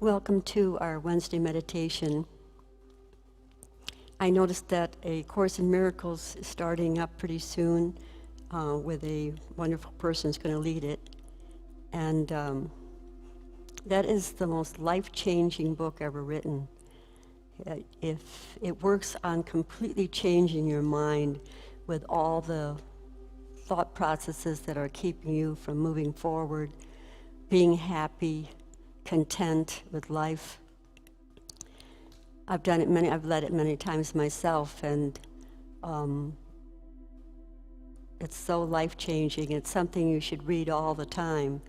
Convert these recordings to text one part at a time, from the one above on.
Welcome to our Wednesday meditation. I noticed that a Course in Miracles is starting up pretty soon with a wonderful person who's going to lead it. And that is the most life-changing book ever written. If it works on completely changing your mind with all the thought processes that are keeping you from moving forward, being happy, content with life. I've led it many times myself, and it's so life-changing. It's something you should read all the time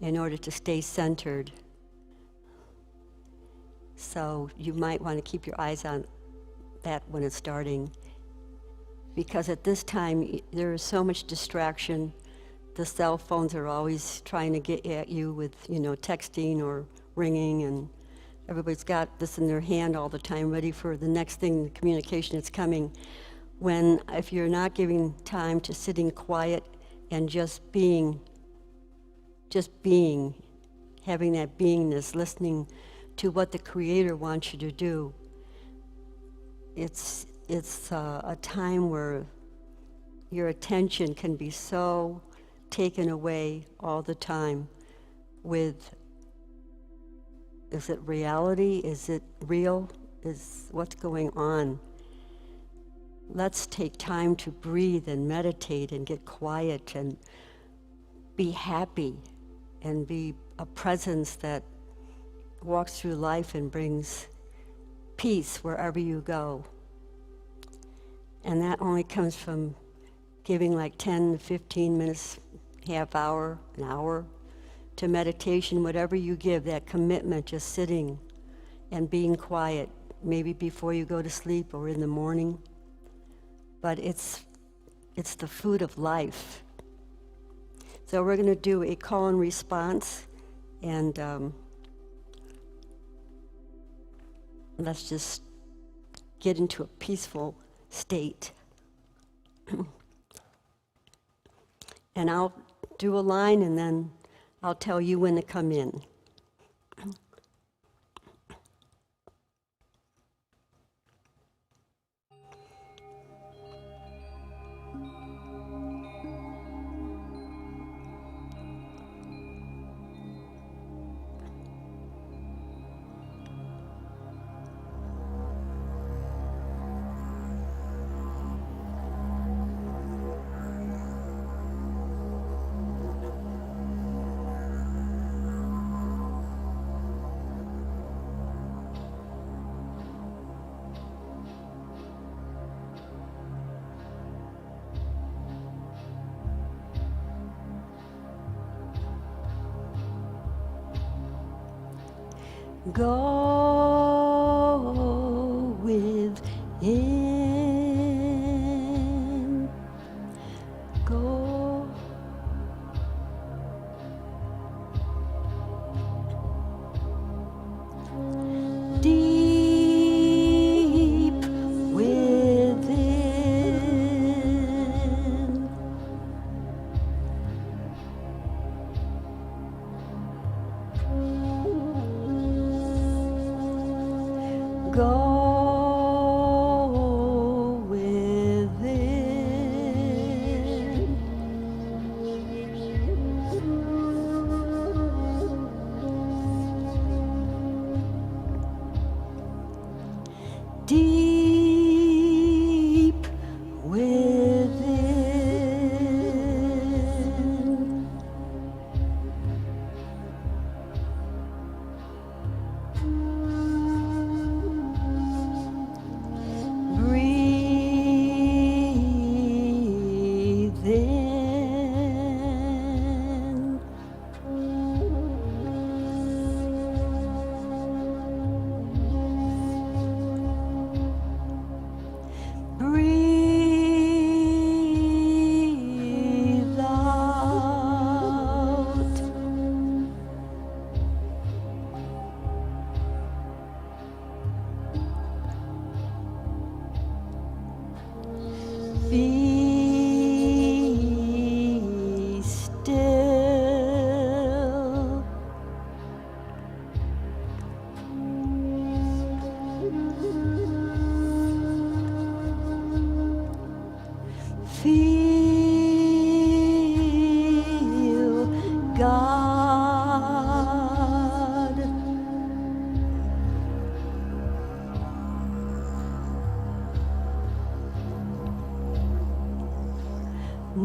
in order to stay centered. So you might want to keep your eyes on that when it's starting, because at this time there is so much distraction. The cell phones are always trying to get at you with, texting or ringing, and everybody's got this in their hand all the time, ready for the next thing, the communication that's coming. If you're not giving time to sitting quiet and just being, having that beingness, listening to what the Creator wants you to do, it's a time where your attention can be so taken away all the time with, is it reality? Is it real? Is what's going on? Let's take time to breathe and meditate and get quiet and be happy and be a presence that walks through life and brings peace wherever you go. And that only comes from giving like 10 to 15 minutes, half hour, an hour to meditation, whatever you give, that commitment, just sitting and being quiet, maybe before you go to sleep or in the morning. But it's the food of life. So we're going to do a call and response, and let's just get into a peaceful state. And I'll do a line, and then I'll tell you when to come in. Go within, go deep within, go within, deep within, breathe in, breathe out, be still,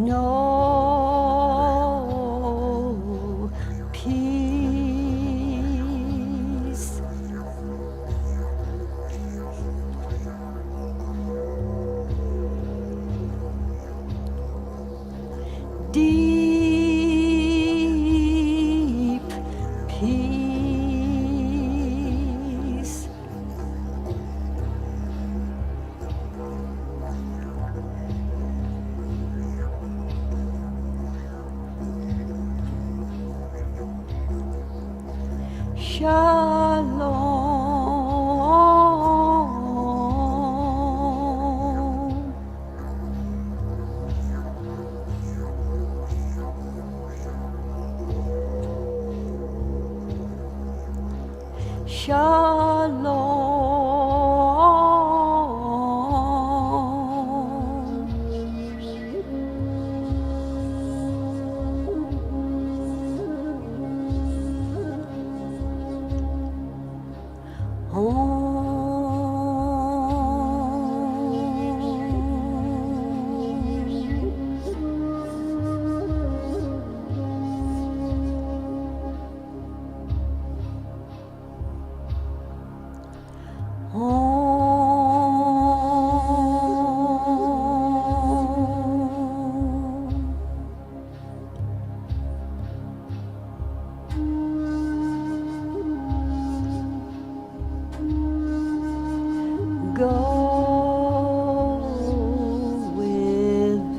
no peace. Deep peace. Shalom. Shalom. Go within.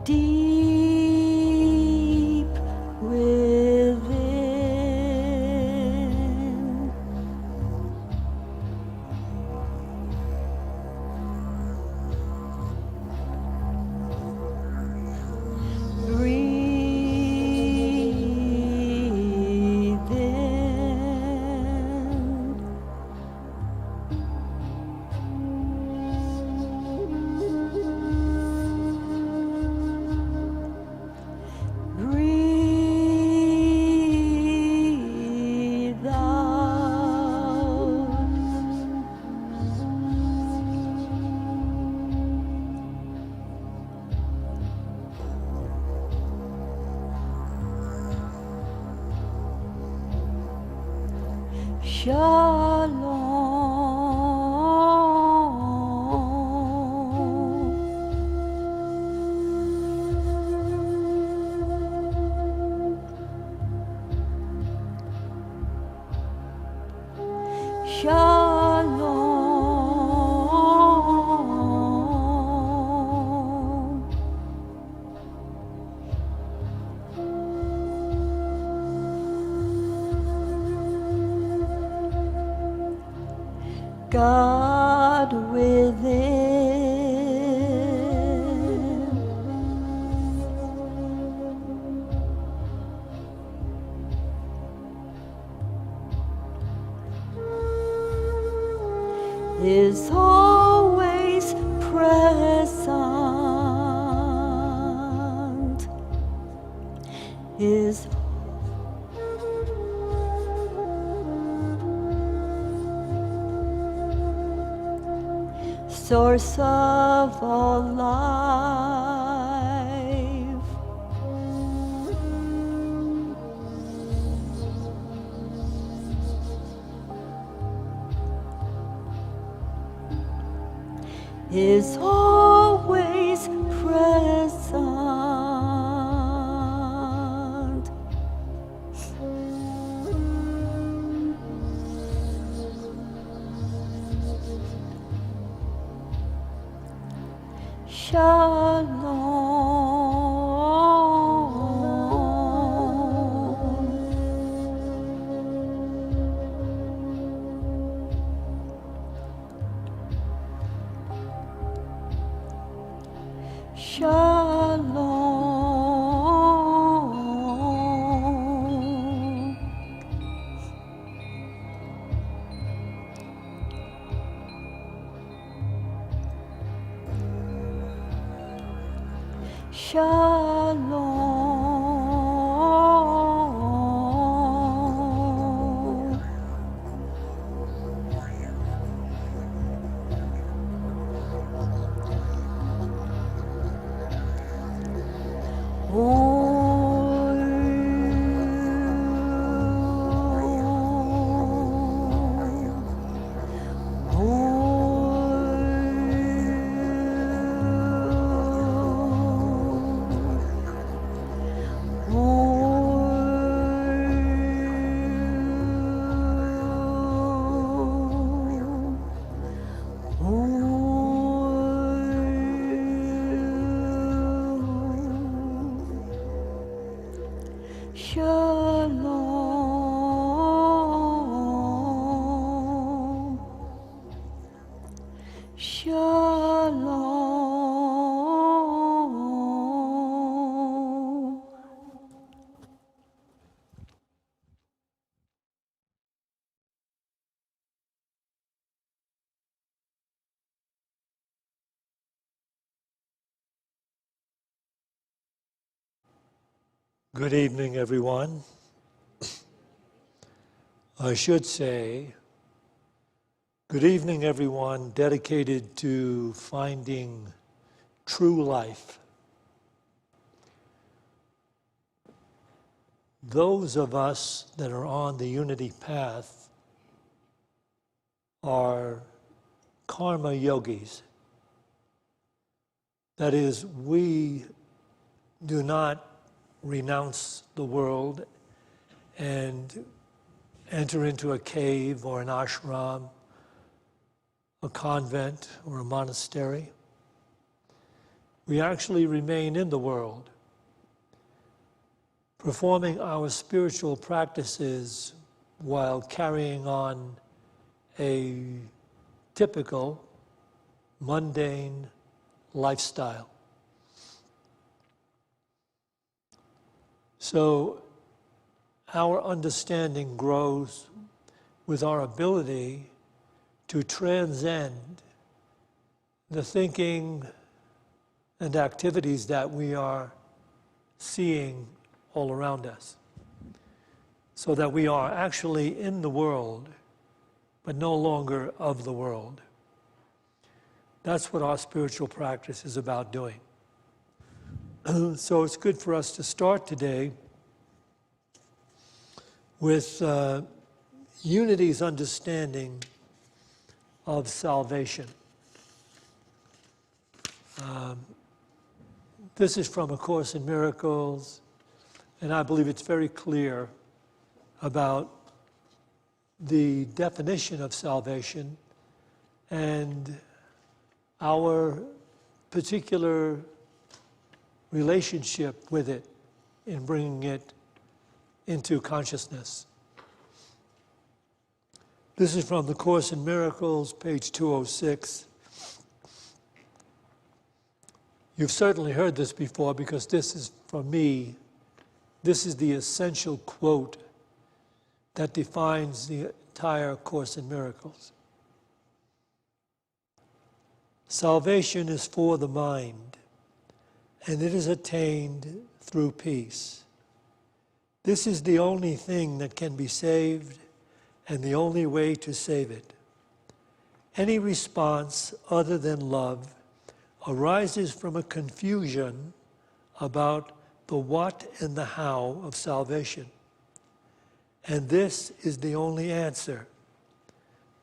Deep within. Breathe in. Breathe out. Shalom. Shalom. God within. Is always present. Is source of all life. Is always present. Shalom. Shalom. Shalom. Good evening, everyone. I should say, good evening, everyone dedicated to finding true life. Those of us that are on the Unity path are karma yogis. That is, we do not renounce the world and enter into a cave or an ashram, a convent or a monastery. We actually remain in the world, performing our spiritual practices while carrying on a typical, mundane lifestyle. So our understanding grows with our ability to transcend the thinking and activities that we are seeing all around us, so that we are actually in the world, but no longer of the world. That's what our spiritual practice is about doing. So it's good for us to start today with Unity's understanding of salvation. This is from A Course in Miracles, and I believe it's very clear about the definition of salvation and our particular relationship with it in bringing it into consciousness. This is from the Course in Miracles, page 206. You've certainly heard this before because this is, for me, this is the essential quote that defines the entire Course in Miracles. Salvation is for the mind, and it is attained through peace. This is the only thing that can be saved and the only way to save it. Any response other than love arises from a confusion about the what and the how of salvation. And this is the only answer.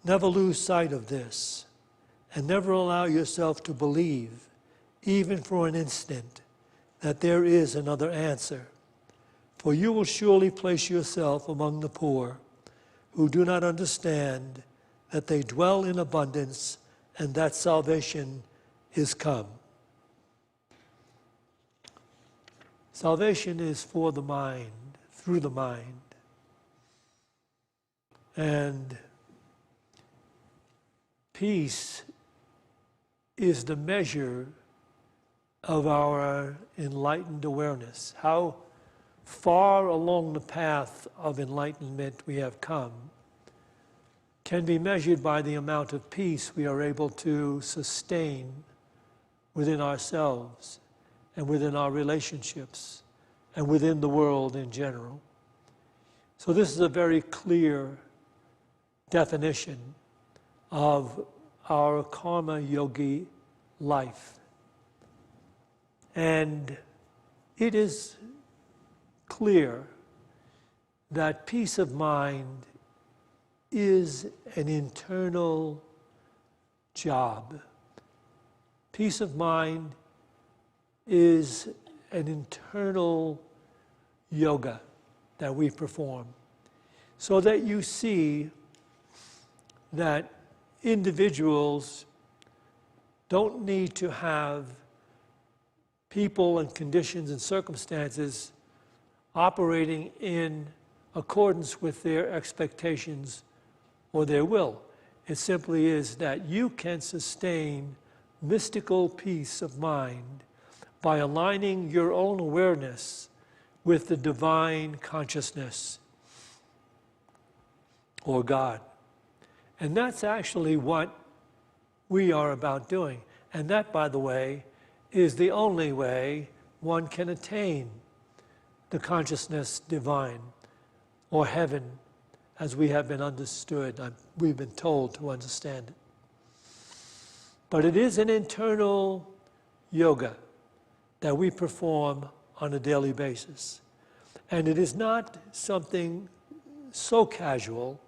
Never lose sight of this, and never allow yourself to believe, even for an instant, that there is another answer. For you will surely place yourself among the poor, who do not understand that they dwell in abundance and that salvation is come. Salvation is for the mind, through the mind. And peace is the measure of our enlightened awareness. How far along the path of enlightenment we have come can be measured by the amount of peace we are able to sustain within ourselves and within our relationships and within the world in general. So this is a very clear definition of our karma yogi life. And it is clear that peace of mind is an internal job. Peace of mind is an internal yoga that we perform, so that you see that individuals don't need to have people and conditions and circumstances operating in accordance with their expectations or their will. It simply is that you can sustain mystical peace of mind by aligning your own awareness with the divine consciousness or God. And that's actually what we are about doing. And that, by the way, is the only way one can attain the consciousness divine, or heaven, as we have been we've been told to understand it. But it is an internal yoga that we perform on a daily basis. And it is not something so casual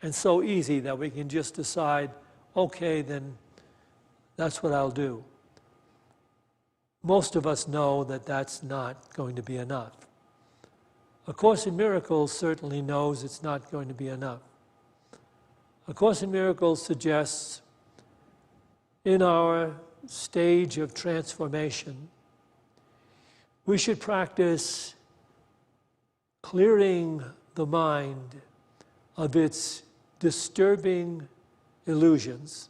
and so easy that we can just decide, okay, then that's what I'll do. Most of us know that that's not going to be enough. A Course in Miracles certainly knows it's not going to be enough. A Course in Miracles suggests in our stage of transformation, we should practice clearing the mind of its disturbing illusions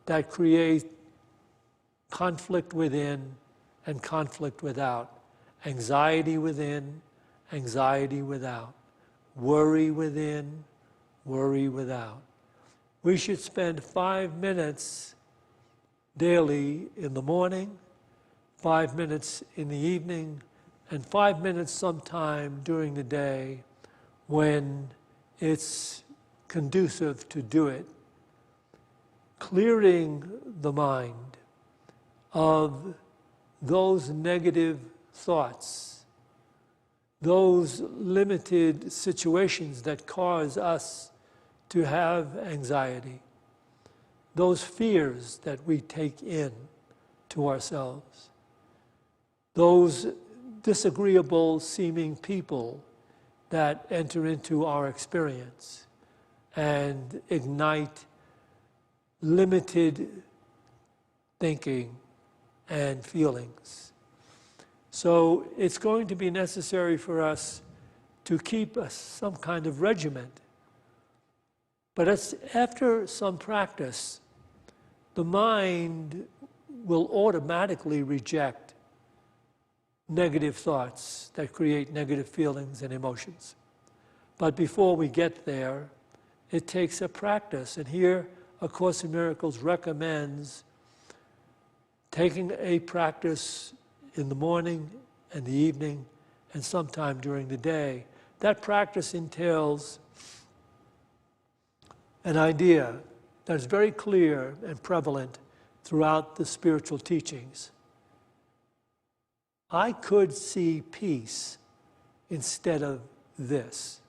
that create conflict within and conflict without, anxiety within, anxiety without, worry within, worry without. We should spend 5 minutes daily in the morning, 5 minutes in the evening, and 5 minutes sometime during the day when it's conducive to do it, clearing the mind of those negative thoughts, those limited situations that cause us to have anxiety, those fears that we take in to ourselves, those disagreeable seeming people that enter into our experience and ignite limited thinking and feelings. So it's going to be necessary for us to keep some kind of regiment. But after some practice, the mind will automatically reject negative thoughts that create negative feelings and emotions. But before we get there, it takes a practice. And here, A Course in Miracles recommends taking a practice in the morning and the evening and sometime during the day. That practice entails an idea that is very clear and prevalent throughout the spiritual teachings. I could see peace instead of this.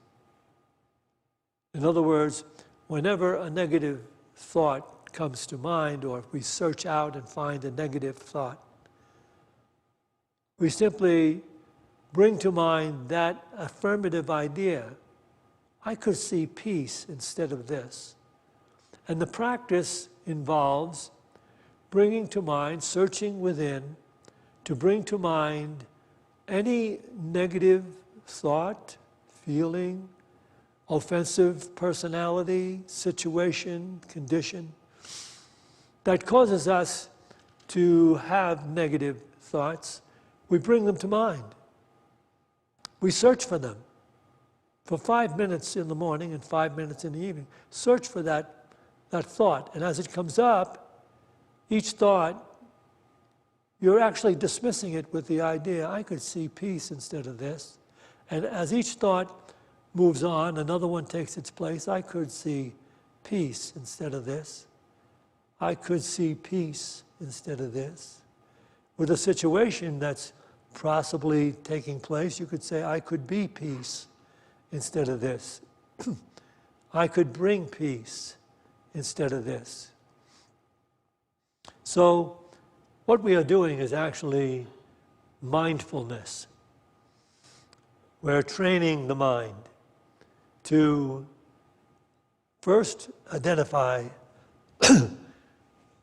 In other words, whenever a negative thought comes to mind, or if we search out and find a negative thought, we simply bring to mind that affirmative idea. I could see peace instead of this. And the practice involves bringing to mind, searching within, to bring to mind any negative thought, feeling, offensive personality, situation, condition that causes us to have negative thoughts. We bring them to mind. We search for them for 5 minutes in the morning and 5 minutes in the evening. Search for that thought. And as it comes up, each thought, you're actually dismissing it with the idea, I could see peace instead of this. And as each thought moves on, another one takes its place. I could see peace instead of this. I could see peace instead of this. With a situation that's possibly taking place, you could say, I could be peace instead of this. I could bring peace instead of this. So what we are doing is actually mindfulness. We're training the mind to first identify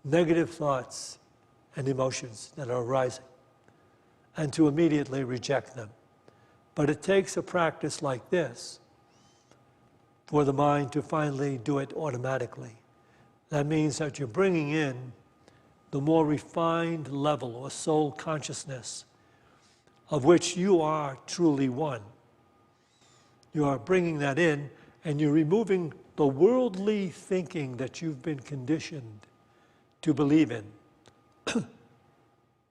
negative thoughts and emotions that are arising, and to immediately reject them. But it takes a practice like this for the mind to finally do it automatically. That means that you're bringing in the more refined level or soul consciousness of which you are truly one. You are bringing that in, and you're removing the worldly thinking that you've been conditioned to believe in.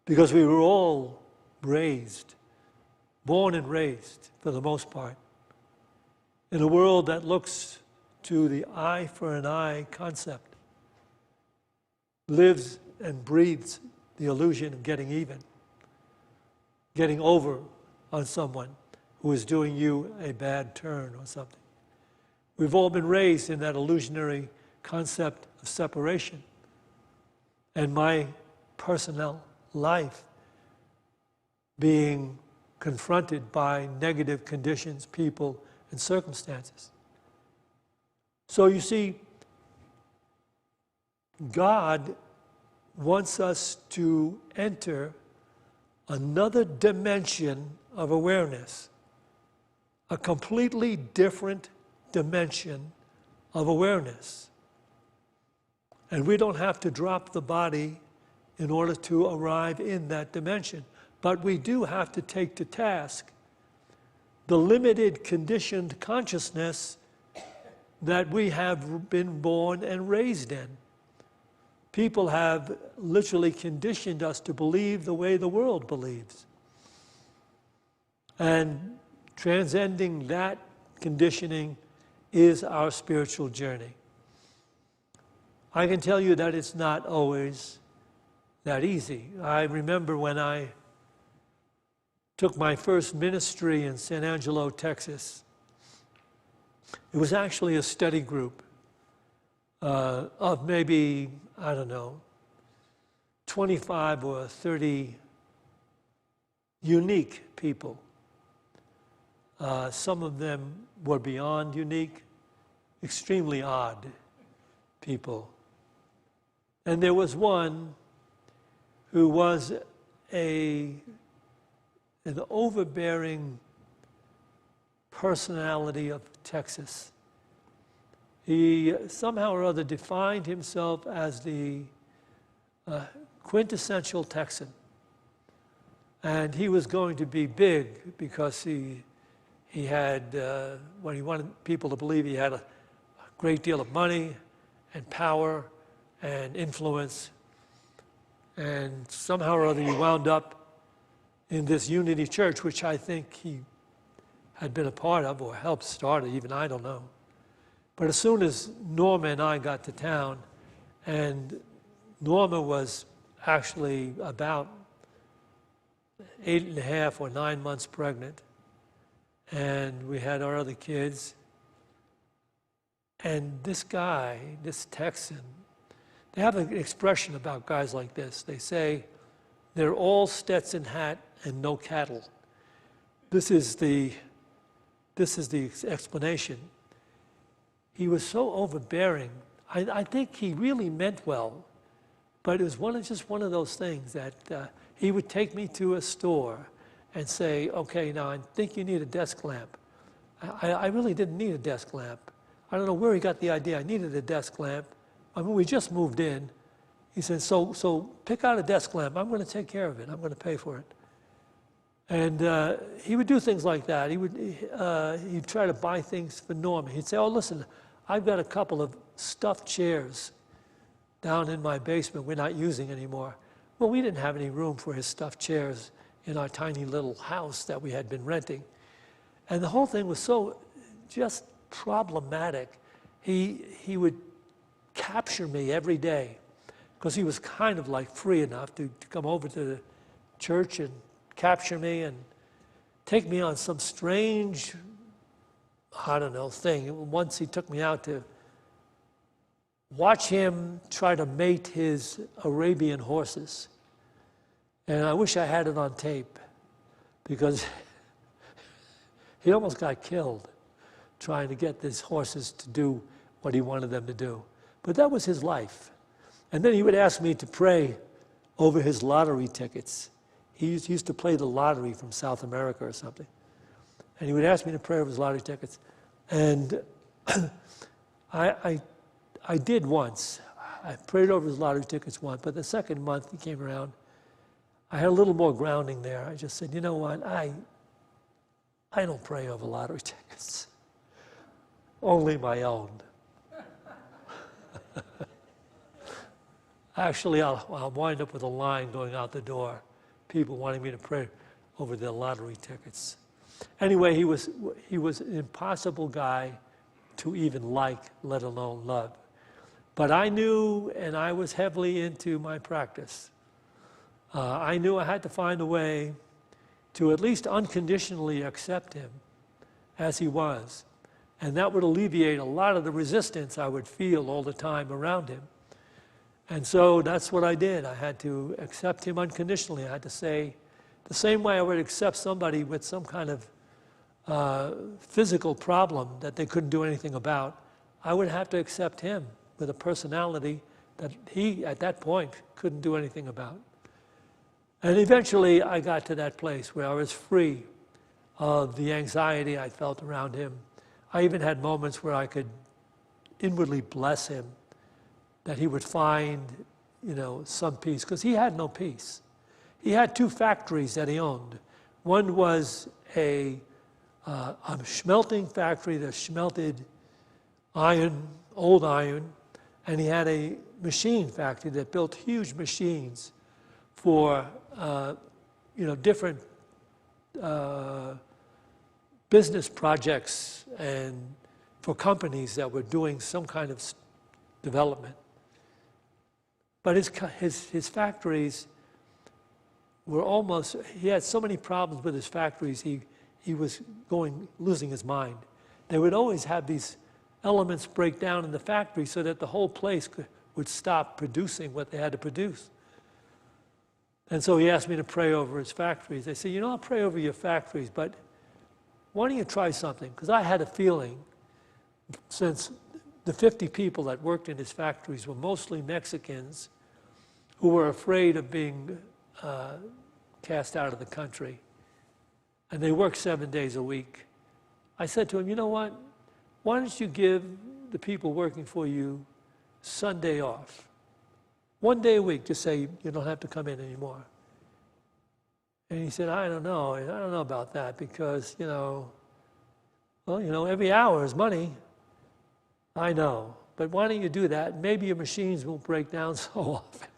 Because we were all raised, born and raised, for the most part, in a world that looks to the eye for an eye concept, lives and breathes the illusion of getting even, getting over on someone who is doing you a bad turn or something. We've all been raised in that illusionary concept of separation. And my personal life being confronted by negative conditions, people, and circumstances. So you see, God wants us to enter another dimension of awareness, a completely different dimension of awareness. And we don't have to drop the body in order to arrive in that dimension. But we do have to take to task the limited conditioned consciousness that we have been born and raised in. People have literally conditioned us to believe the way the world believes. And transcending that conditioning is our spiritual journey. I can tell you that it's not always that easy. I remember when I took my first ministry in San Angelo, Texas. It was actually a study group of maybe, I don't know, 25 or 30 unique people. Some of them were beyond unique, extremely odd people. And there was one who was an overbearing personality of Texas. He somehow or other defined himself as the quintessential Texan. And he was going to be big because he had, he wanted people to believe he had a great deal of money and power and influence. And somehow or other he wound up in this Unity Church, which I think he had been a part of or helped start it, even I don't know. But as soon as Norma and I got to town, and Norma was actually about 8.5 or 9 months pregnant, and we had our other kids, and this guy, this Texan, they have an expression about guys like this. They say, they're all Stetson hat and no cattle. This is the explanation. He was so overbearing. I think he really meant well, but it was just one of those things that he would take me to a store and say, okay, now I think you need a desk lamp. I really didn't need a desk lamp. I don't know where he got the idea I needed a desk lamp. I mean, we just moved in. He said, so pick out a desk lamp. I'm going to take care of it. I'm going to pay for it. And he would do things like that. He'd try to buy things for Norma. He'd say, oh, listen, I've got a couple of stuffed chairs down in my basement we're not using anymore. Well, we didn't have any room for his stuffed chairs in our tiny little house that we had been renting. And the whole thing was so just problematic. He would capture me every day because he was kind of like free enough to come over to the church and capture me and take me on some strange, I don't know, thing. Once he took me out to watch him try to mate his Arabian horses. And I wish I had it on tape because he almost got killed trying to get these horses to do what he wanted them to do. But that was his life. And then he would ask me to pray over his lottery tickets. He used to play the lottery from South America or something. And he would ask me to pray over his lottery tickets. And I did once. I prayed over his lottery tickets once, but the second month he came around, I had a little more grounding there. I just said, you know what, I don't pray over lottery tickets, only my own. Actually, I'll wind up with a line going out the door, people wanting me to pray over their lottery tickets. Anyway, he was an impossible guy to even like, let alone love. But I knew, and I was heavily into my practice. I knew I had to find a way to at least unconditionally accept him as he was. And that would alleviate a lot of the resistance I would feel all the time around him. And so that's what I did. I had to accept him unconditionally. I had to say, the same way I would accept somebody with some kind of physical problem that they couldn't do anything about, I would have to accept him with a personality that he, at that point, couldn't do anything about. And eventually, I got to that place where I was free of the anxiety I felt around him. I even had moments where I could inwardly bless him, that he would find, some peace, because he had no peace. He had 2 factories that he owned. One was a smelting factory that smelted iron, old iron, and he had a machine factory that built huge machines for different business projects and for companies that were doing some kind of development. But his factories were almost, he had so many problems with his factories, he was losing his mind. They would always have these elements break down in the factory so that the whole place would stop producing what they had to produce. And so he asked me to pray over his factories. I said, I'll pray over your factories, but why don't you try something? Because I had a feeling, since the 50 people that worked in his factories were mostly Mexicans who were afraid of being cast out of the country, and they worked 7 days a week. I said to him, you know what? Why don't you give the people working for you Sunday off? 1 day a week, just say you don't have to come in anymore. And he said, I don't know about that because, every hour is money. I know, but why don't you do that? Maybe your machines won't break down so often.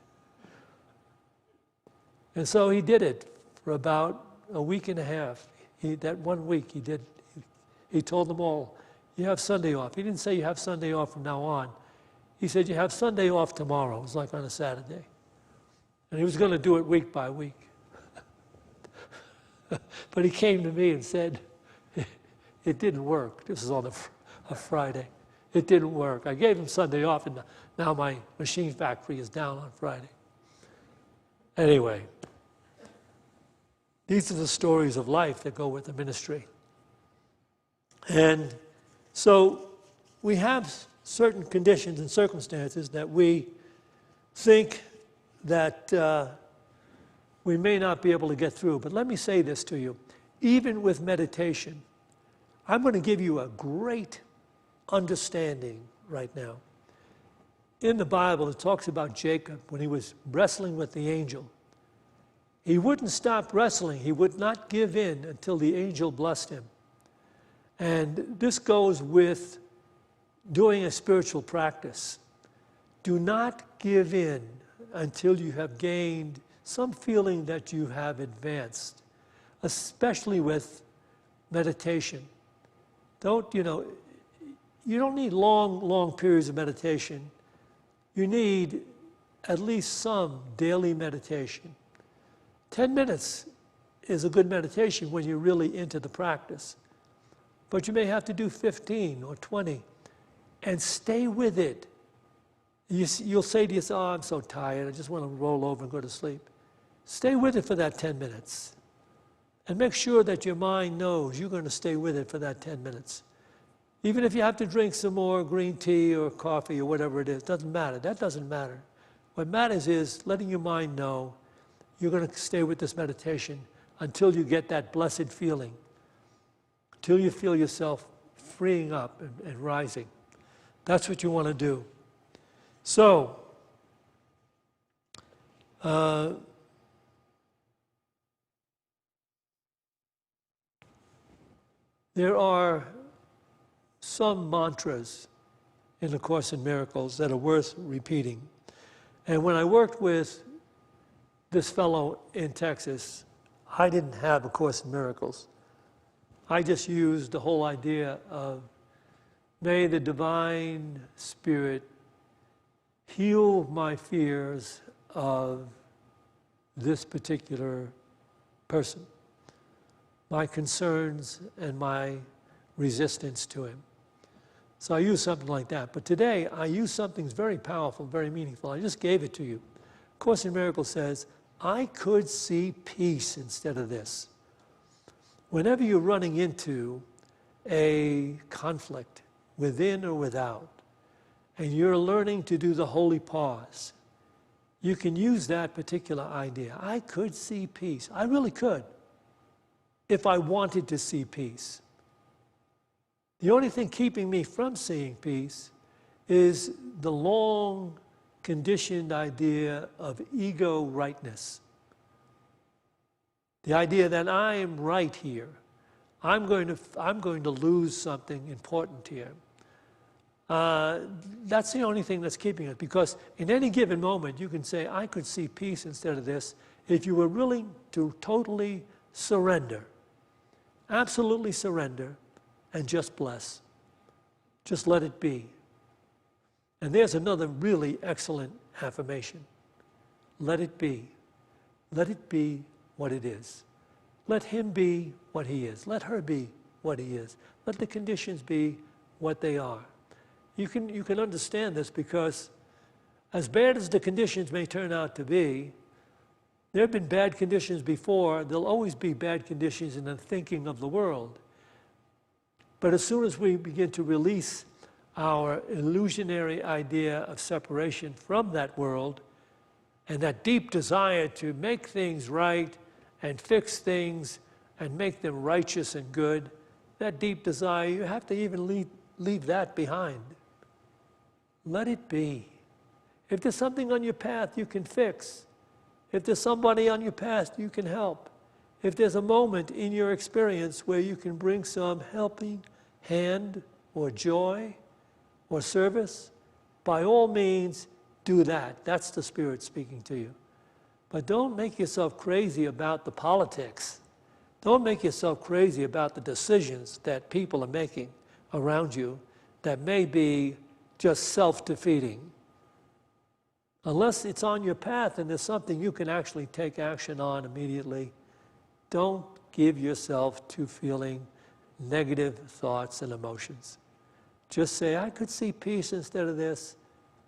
And so he did it for about a week and a half. That 1 week he told them all, you have Sunday off. He didn't say you have Sunday off from now on. He said you have Sunday off tomorrow. It was like on a Saturday. And he was going to do it week by week. But he came to me and said, it didn't work. This is on a Friday. It didn't work. I gave him Sunday off, and now my machine factory is down on Friday. Anyway, these are the stories of life that go with the ministry. And so we have certain conditions and circumstances that we think that we may not be able to get through. But let me say this to you. Even with meditation, I'm going to give you a great understanding right now. In the Bible, it talks about Jacob when he was wrestling with the angel. He wouldn't stop wrestling. He would not give in until the angel blessed him. And this goes with doing a spiritual practice. Do not give in until you have gained some feeling that you have advanced, especially with meditation. You don't need long periods of meditation. You need at least some daily meditation. 10 minutes is a good meditation when you're really into the practice. But you may have to do 15 or 20 and stay with it. You'll say to yourself, I'm so tired, I just want to roll over and go to sleep. Stay with it for that 10 minutes. And make sure that your mind knows you're going to stay with it for that 10 minutes. Even if you have to drink some more green tea or coffee or whatever it is, doesn't matter. That doesn't matter. What matters is letting your mind know you're going to stay with this meditation until you get that blessed feeling, until you feel yourself freeing up and rising. That's what you want to do. So, there are some mantras in the Course in Miracles that are worth repeating. And when I worked with this fellow in Texas, I didn't have A Course in Miracles. I just used the whole idea of, may the Divine Spirit heal my fears of this particular person, my concerns and my resistance to him. So I use something like that. But today, I use something very powerful, very meaningful. I just gave it to you. Course in Miracles says, I could see peace instead of this. Whenever you're running into a conflict, within or without, and you're learning to do the holy pause, you can use that particular idea. I could see peace. I really could, if I wanted to see peace. The only thing keeping me from seeing peace is the long conditioned idea of ego rightness. The idea that I am right here. I'm going to lose something important here. That's the only thing that's keeping it. Because in any given moment, you can say, I could see peace instead of this, if you were willing to totally surrender, absolutely surrender, and just bless. Just let it be. And there's another really excellent affirmation. Let it be. Let it be what it is. Let him be what he is. Let her be what he is. Let the conditions be what they are. You can understand this because as bad as the conditions may turn out to be, there have been bad conditions before. There'll always be bad conditions in the thinking of the world. But as soon as we begin to release our illusionary idea of separation from that world, and that deep desire to make things right and fix things and make them righteous and good, that deep desire, you have to even leave that behind. Let it be. If there's something on your path, you can fix. If there's somebody on your path, you can help. If there's a moment in your experience where you can bring some helping hand or joy or service, by all means, do that. That's the Spirit speaking to you. But don't make yourself crazy about the politics. Don't make yourself crazy about the decisions that people are making around you that may be just self-defeating. Unless it's on your path and there's something you can actually take action on immediately, don't give yourself to feeling negative thoughts and emotions. Just say, I could see peace instead of this.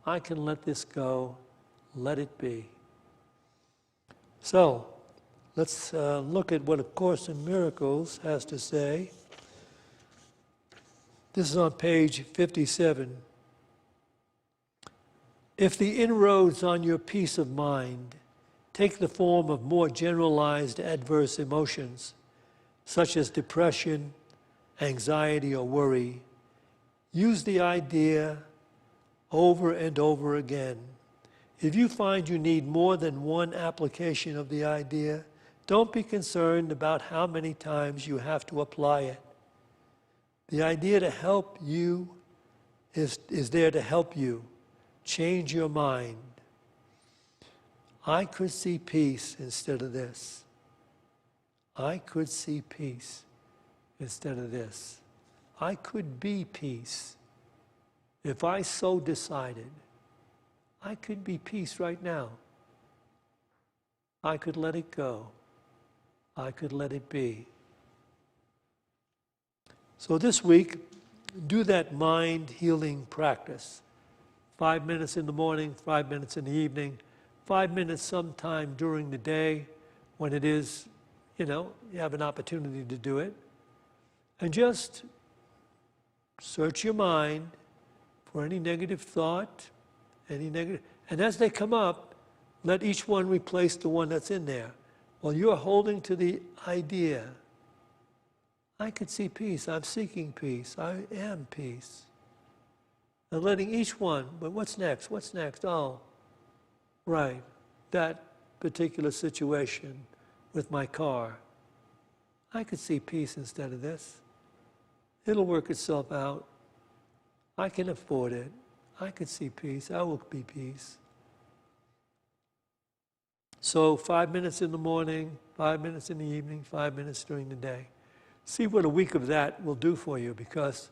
I can let this go. Let it be. So, let's look at what A Course in Miracles has to say. This is on page 57. If the inroads on your peace of mind take the form of more generalized adverse emotions, such as depression, anxiety, or worry, use the idea over and over again. If you find you need more than one application of the idea, don't be concerned about how many times you have to apply it. The idea to help you is there to help you change your mind. I could see peace instead of this. I could see peace instead of this. I could be peace if I so decided. I could be peace right now. I could let it go. I could let it be. So this week, do that mind healing practice. 5 minutes in the morning, 5 minutes in the evening, 5 minutes sometime during the day when it is, you have an opportunity to do it. And just search your mind for any negative thought, and as they come up, let each one replace the one that's in there. Well, you're holding to the idea, I could see peace. I'm seeking peace. I am peace. And letting each one, but what's next? What's next? Oh, right, that particular situation with my car. I could see peace instead of this. It'll work itself out. I can afford it. I could see peace. I will be peace. So 5 minutes in the morning, 5 minutes in the evening, 5 minutes during the day. See what a week of that will do for you, because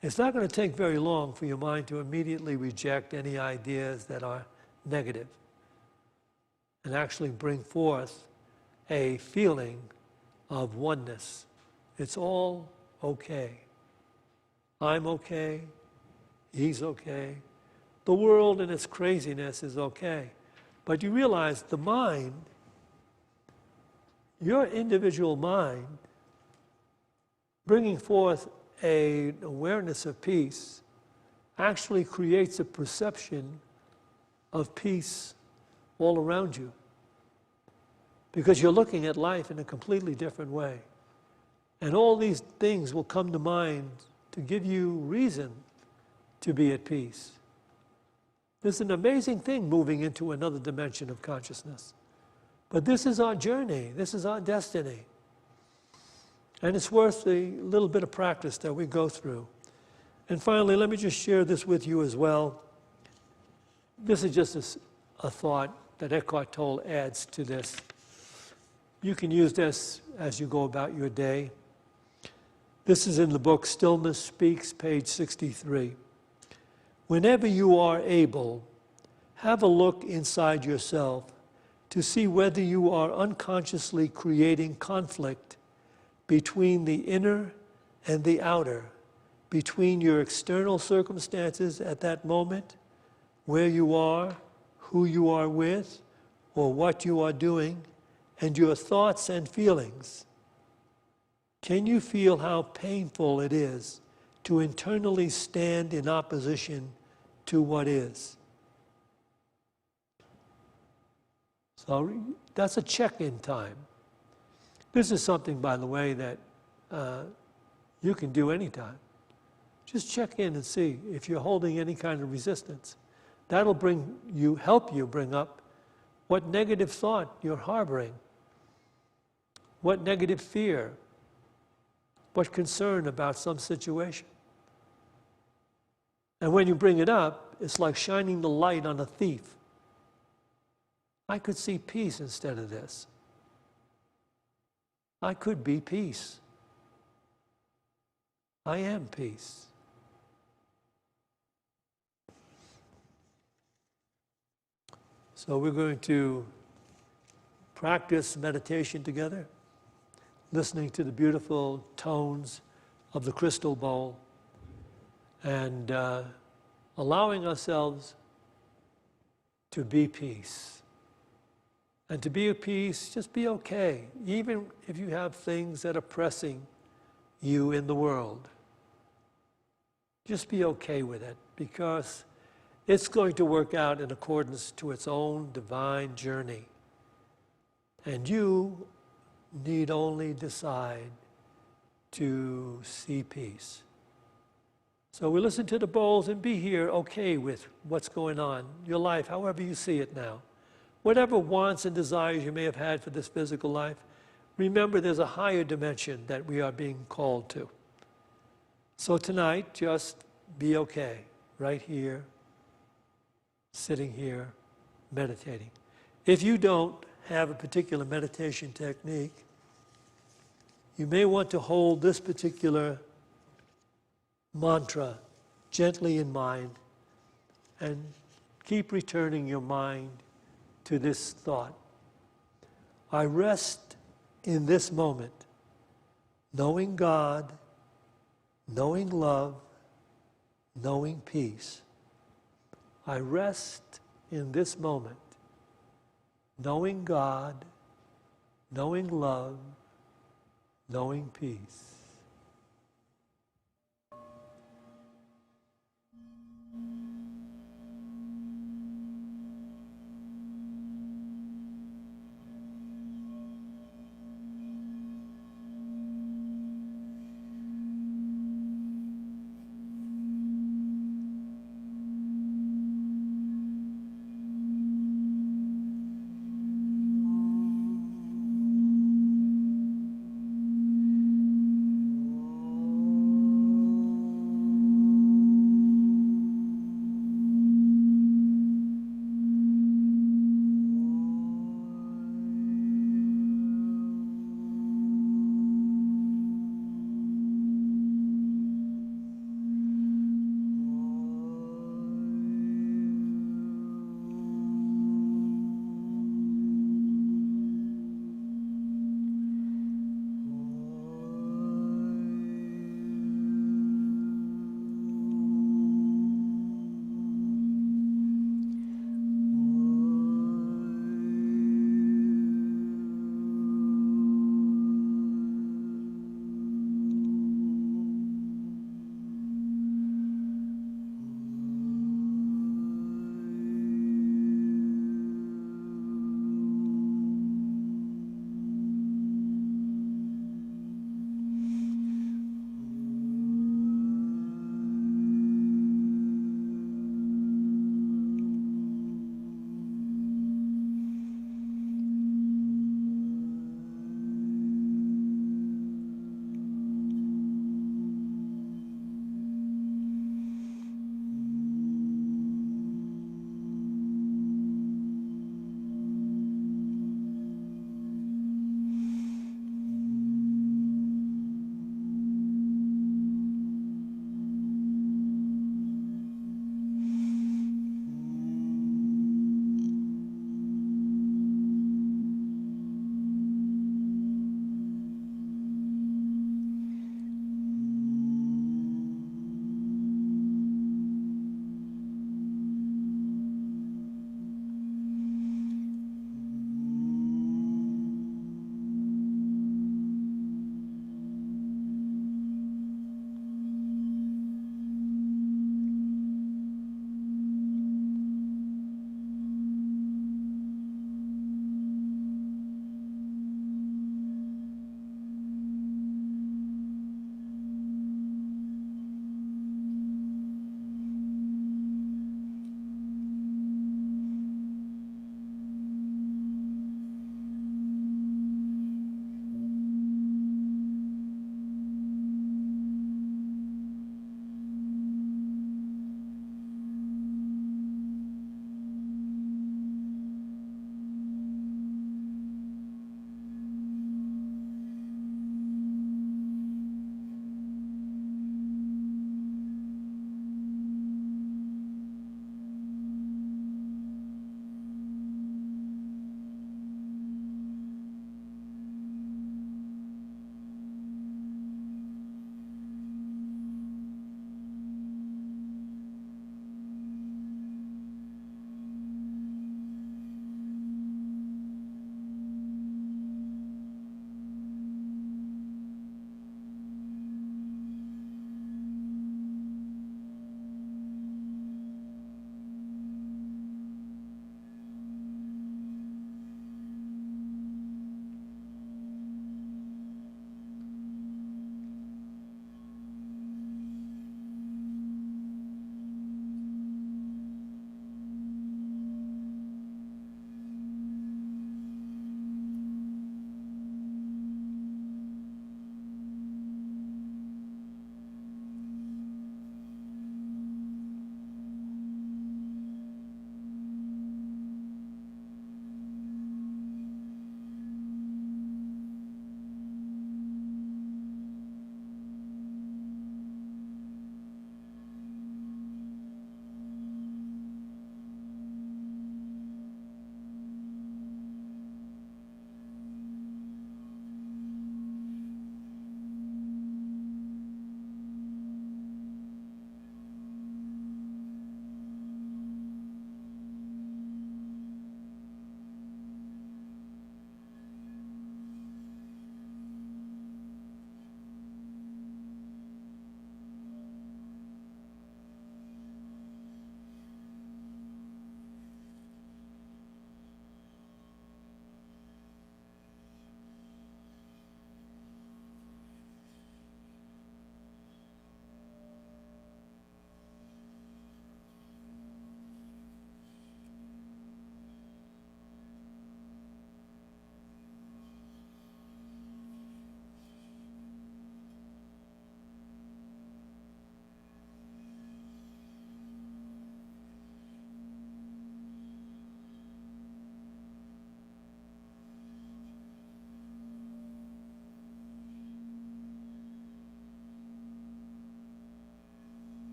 it's not going to take very long for your mind to immediately reject any ideas that are negative and actually bring forth a feeling of oneness. It's all okay. I'm okay. He's okay. The world and its craziness is okay. But you realize the mind, your individual mind, bringing forth an awareness of peace, actually creates a perception of peace all around you. Because you're looking at life in a completely different way. And all these things will come to mind to give you reason to be at peace. It's an amazing thing moving into another dimension of consciousness. But this is our journey. This is our destiny. And it's worth the little bit of practice that we go through. And finally, let me just share this with you as well. This is just a thought that Eckhart Tolle adds to this. You can use this as you go about your day. This is in the book Stillness Speaks, page 63. Whenever you are able, have a look inside yourself to see whether you are unconsciously creating conflict between the inner and the outer, between your external circumstances at that moment, where you are, who you are with, or what you are doing, and your thoughts and feelings. Can you feel how painful it is to internally stand in opposition to what is? So that's a check-in time. This is something, by the way, that you can do anytime. Just check in and see if you're holding any kind of resistance. That'll help you bring up what negative thought you're harboring, what negative fear, what concern about some situation. And when you bring it up, it's like shining the light on a thief. I could see peace instead of this. I could be peace. I am peace. So we're going to practice meditation together, listening to the beautiful tones of the crystal bowl and allowing ourselves to be peace. And to be at peace, just be okay, even if you have things that are pressing you in the world. Just be okay with it, because it's going to work out in accordance to its own divine journey. And you need only decide to see peace. So we listen to the bowls and be here okay with what's going on, your life, however you see it now. Whatever wants and desires you may have had for this physical life, remember there's a higher dimension that we are being called to. So tonight, just be okay, right here, sitting here, meditating. If you don't have a particular meditation technique, you may want to hold this particular mantra gently in mind and keep returning your mind to this thought. I rest in this moment, knowing God, knowing love, knowing peace. I rest in this moment, knowing God, knowing love, knowing peace.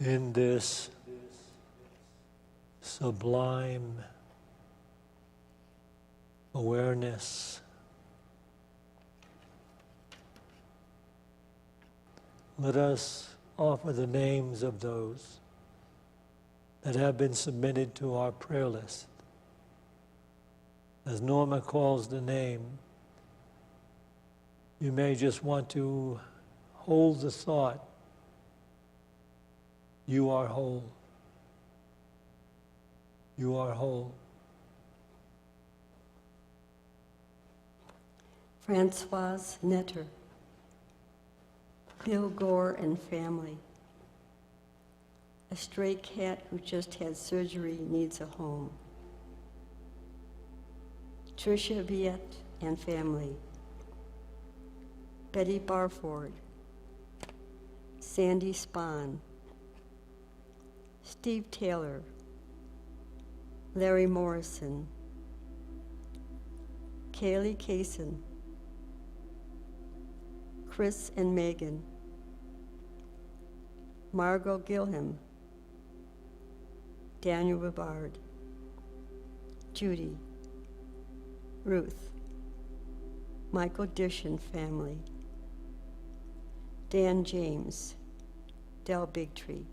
in this sublime awareness, let us offer the names of those that have been submitted to our prayer list. As Norma calls the name, you may just want to hold the thought, you are whole. You are whole. Francoise Netter, Bill Gore and family. A stray cat who just had surgery needs a home. Tricia Viette and family. Betty Barford. Sandy Spahn. Steve Taylor. Larry Morrison. Kaylee Kaysen. Chris and Megan. Margot Gilham. Daniel Ribard. Judy. Ruth. Michael Dish and family. Dan James. Del Bigtree.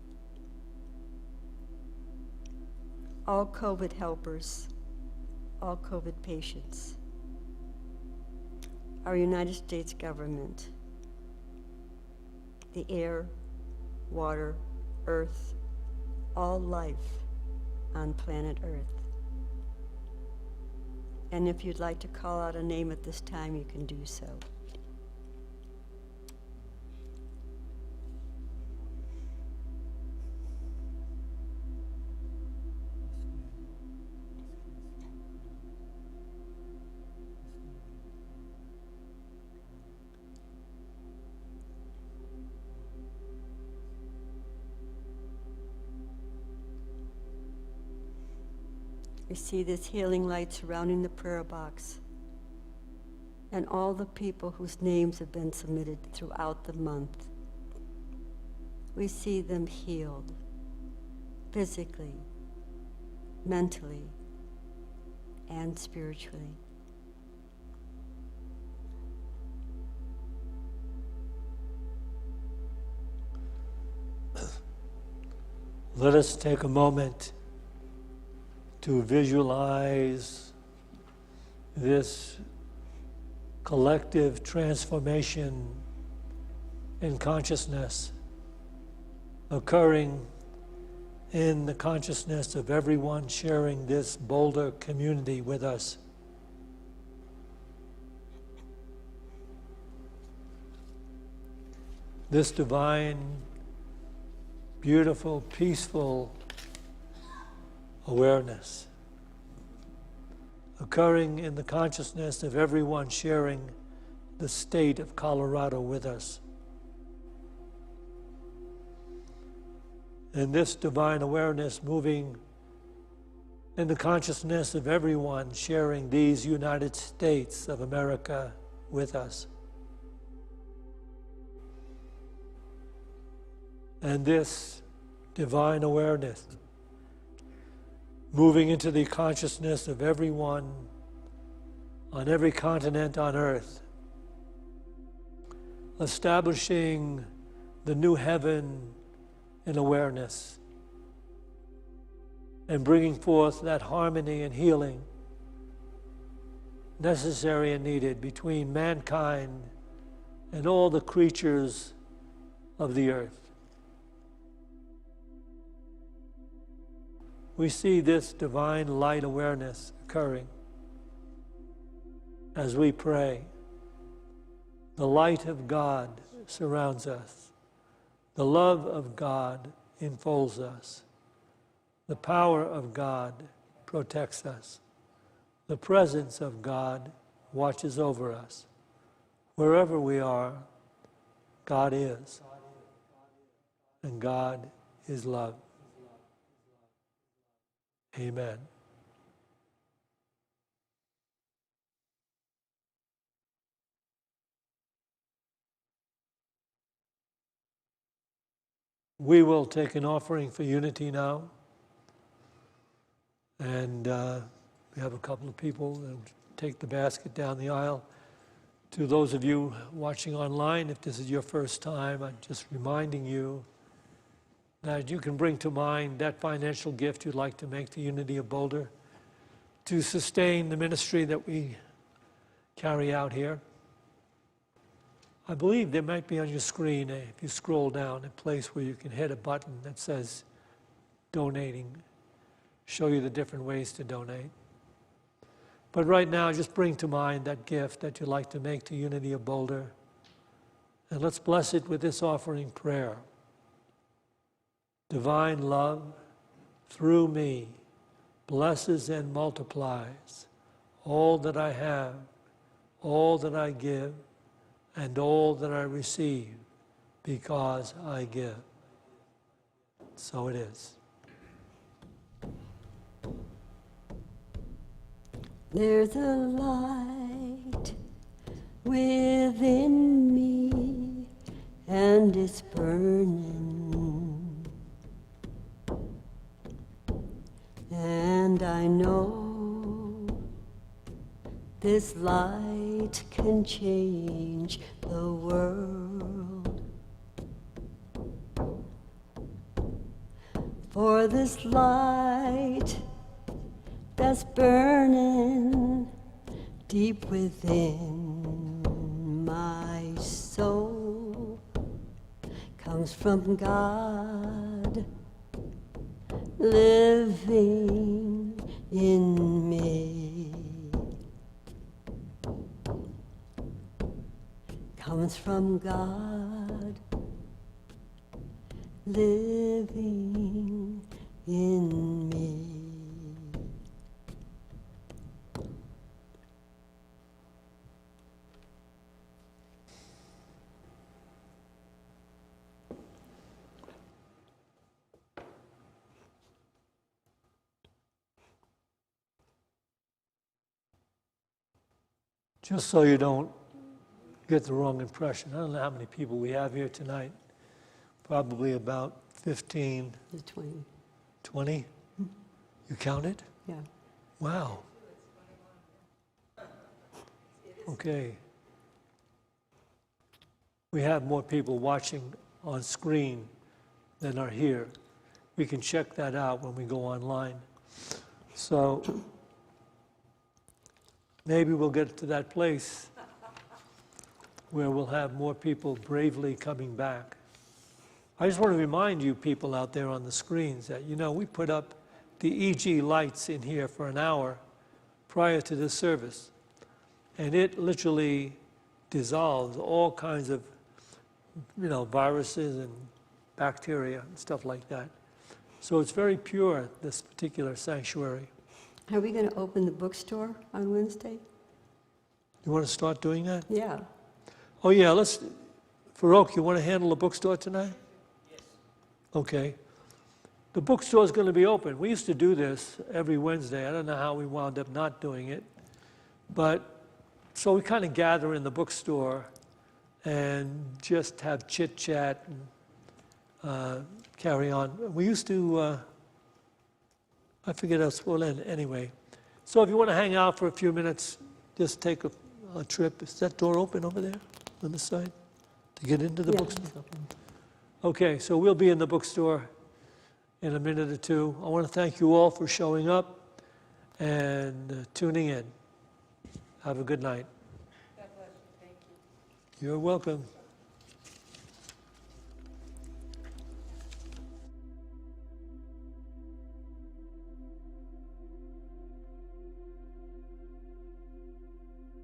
All COVID helpers, all COVID patients. Our United States government. The air, water, earth, all life on planet Earth. And if you'd like to call out a name at this time, you can do so. We see this healing light surrounding the prayer box and all the people whose names have been submitted throughout the month. We see them healed physically, mentally, and spiritually. Let us take a moment to visualize this collective transformation in consciousness occurring in the consciousness of everyone sharing this Boulder community with us. This divine, beautiful, peaceful awareness occurring in the consciousness of everyone sharing the state of Colorado with us. And this divine awareness moving in the consciousness of everyone sharing these United States of America with us. And this divine awareness moving into the consciousness of everyone on every continent on earth, establishing the new heaven in awareness and bringing forth that harmony and healing necessary and needed between mankind and all the creatures of the earth. We see this divine light awareness occurring as we pray. The light of God surrounds us. The love of God enfolds us. The power of God protects us. The presence of God watches over us. Wherever we are, God is. And God is love. Amen. We will take an offering for Unity now. And we have a couple of people that take the basket down the aisle. To those of you watching online, if this is your first time, I'm just reminding you that you can bring to mind that financial gift you'd like to make to Unity of Boulder to sustain the ministry that we carry out here. I believe there might be on your screen, if you scroll down, a place where you can hit a button that says donating, show you the different ways to donate. But right now, just bring to mind that gift that you'd like to make to Unity of Boulder. And let's bless it with this offering prayer. Divine love, through me, blesses and multiplies all that I have, all that I give, and all that I receive, because I give. So it is. There's a light within me, and it's burning. And I know this light can change the world. For this light that's burning deep within my soul comes from God living in me. Comes from God living in me. Just so you don't get the wrong impression, I don't know how many people we have here tonight. Probably about 15. The 20. 20? You counted? Yeah. Wow. Okay. We have more people watching on screen than are here. We can check that out when we go online. So maybe we'll get to that place where we'll have more people bravely coming back. I just want to remind you people out there on the screens that, you know, we put up the EG lights in here for an hour prior to this service, and it literally dissolves all kinds of, you know, viruses and bacteria and stuff like that. So it's very pure, this particular sanctuary. Are we going to open the bookstore on Wednesday? You want to start doing that? Yeah. Oh yeah, Farouk, you want to handle the bookstore tonight? Yes. Okay. The bookstore is going to be open. We used to do this every Wednesday. I don't know how we wound up not doing it. But, so we kind of gather in the bookstore and just have chit-chat and carry on. We used to, I forget us, well, anyway. So if you want to hang out for a few minutes, just take a trip. Is that door open over there on the side to get into the bookstore? It's open. Okay, so we'll be in the bookstore in a minute or two. I want to thank you all for showing up and tuning in. Have a good night. God bless you. Thank you. You're welcome.